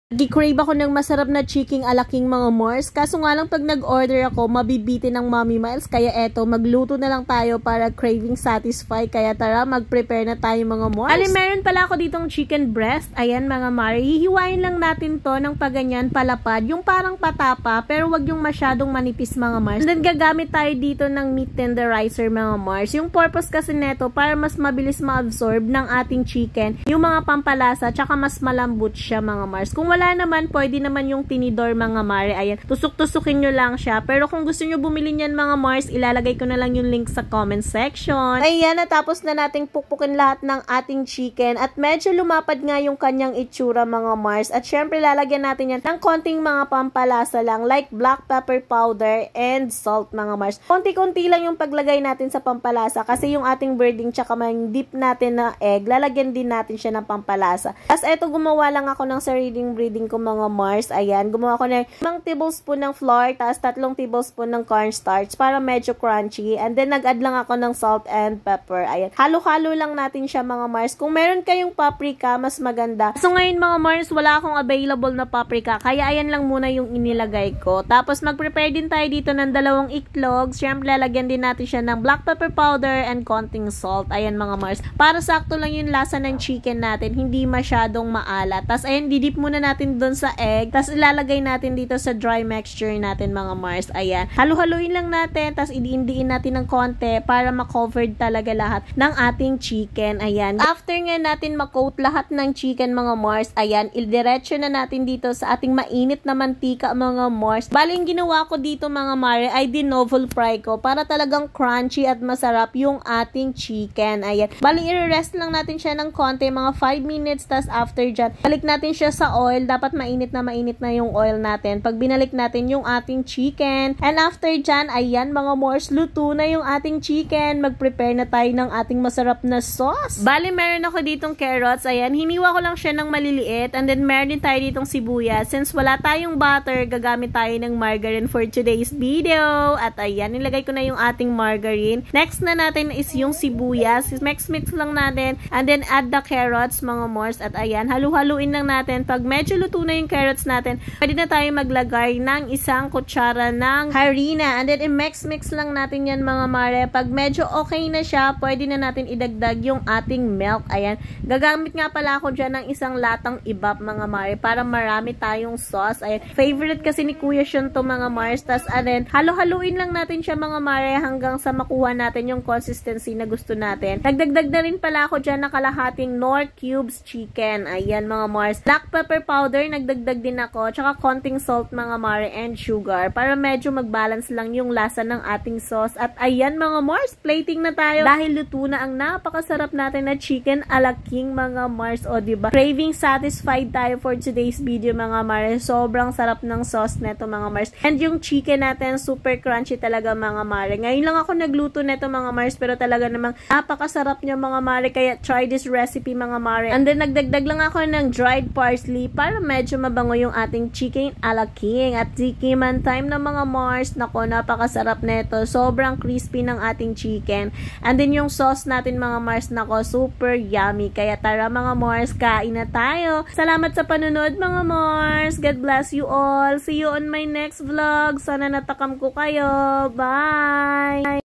Di-crave ako ng masarap na chicken alaking mga Mars. Kaso nga lang pag nag-order ako, mabibitin ng Mommy Miles. Kaya eto, magluto na lang tayo para craving satisfy. Kaya tara, mag-prepare na tayo mga Mars. Alin, meron pala ako ditong chicken breast. Ayan mga Mars. Hihiwain lang natin to ng paganyan palapad. Yung parang patapa, pero wag yung masyadong manipis mga Mars. And then gagamit tayo dito ng meat tenderizer mga Mars. Yung purpose kasi neto, para mas mabilis ma-absorb ng ating chicken yung mga pampalasa, tsaka mas malambot siya mga Mars. Kung wala naman, pwede naman yung tinidor mga Mare. Ayan, tusok-tusukin nyo lang siya. Pero kung gusto nyo bumili niyan mga Mars, ilalagay ko na lang yung link sa comment section. Ayan, natapos na nating pukpukin lahat ng ating chicken at medyo lumapad nga yung kanyang itsura mga Mars. At syempre, lalagyan natin yan ng konting mga pampalasa lang like black pepper powder and salt mga Mars. Konti-konti lang yung paglagay natin sa pampalasa kasi yung ating birding tsaka yung dip natin na egg, lalagyan din natin siya ng pampalasa. As eto, gumawa lang ako ng sariling breeding ko mga Mars. Ayan, gumawa ko ng 5 tablespoon ng flour, tapos 3 tablespoon ng cornstarch para medyo crunchy. And then, nag-add lang ako ng salt and pepper. Ayan, halo-halo lang natin siya mga Mars. Kung meron kayong paprika, mas maganda. So, ngayon mga Mars, wala akong available na paprika. Kaya, ayan lang muna yung inilagay ko. Tapos, mag-prepare din tayo dito ng 2 itlog. Siyempre, lalagyan din natin siya ng black pepper powder and konting salt. Ayan mga Mars. Para sakto lang yung lasa ng chicken natin. Hindi masyadong maalat. Tapos, ayan, didip muna natin doon sa egg. Tapos, ilalagay natin dito sa dry mixture natin mga Mars. Ayan. Halu-haluin lang natin. Tapos, idiin natin ng konti para ma-covered talaga lahat ng ating chicken. Ayan. After nga natin ma-coat lahat ng chicken mga Mars, ayan, ildiretso na natin dito sa ating mainit na mantika mga Mars. Bali, yung ginawa ko dito mga Mare ay dinovel fry ko para talagang crunchy at masarap yung ating chicken. Ayan. Bali, i-rest lang natin siya ng konti, mga 5 minutes. Tapos, after dyan, balik natin siya sa oil. Dapat mainit na yung oil natin. Pag binalik natin yung ating chicken. And after dyan, ayan mga Mars, luto na yung ating chicken. Mag-prepare na tayo ng ating masarap na sauce. Bali, meron ako ditong carrots. Ayan, hiniwa ko lang siya ng maliliit. And then, meron din tayo ditong sibuyas. Since wala tayong butter, gagamit tayo ng margarine for today's video. At ayan, nilagay ko na yung ating margarine. Next na natin is yung sibuyas. Mix lang natin. And then, add the carrots mga Mars. At ayan, halu-haluin lang natin. Pag medyo luto na yung carrots natin, pwede na tayo maglagay ng 1 kutsara ng harina. And then, i-mix lang natin yan mga Mare. Pag medyo okay na siya, pwede na natin idagdag yung ating milk. Ayan. Gagamit nga pala ako dyan ng 1 latang ibap mga Mare para marami tayong sauce. Ayan. Favorite kasi ni Kuya Sean to mga Mars. Tas, ayan, halo-haluin lang natin siya mga Mare hanggang sa makuha natin yung consistency na gusto natin. Nagdagdag na rin pala ako dyan ng kalahating Knorr cubes chicken. Ayan mga Mars. Black pepper powder, nagdagdag din ako. Tsaka konting salt mga Mare and sugar para medyo mag-balance lang yung lasa ng ating sauce. At ayan mga Mars, plating na tayo dahil luto na ang napakasarap natin na chicken ala king mga Mars. O diba? Craving satisfied tayo for today's video mga Mare. Sobrang sarap ng sauce neto mga Mars. And yung chicken natin, super crunchy talaga mga Mare. Ngayon lang ako nagluto neto mga Mars, pero talaga namang napakasarap niya mga Mare. Kaya try this recipe mga Mare. And then nagdagdag lang ako ng dried parsley para medyo mabango yung ating chicken ala king. At tikiman time na mga Mars. Nako, napakasarap neto. Sobrang crispy ng ating chicken. And then yung sauce natin mga Mars, nako, super yummy. Kaya tara mga Mars, kain na tayo. Salamat sa panunod mga Mars. God bless you all. See you on my next vlog. Sana natakam ko kayo. Bye!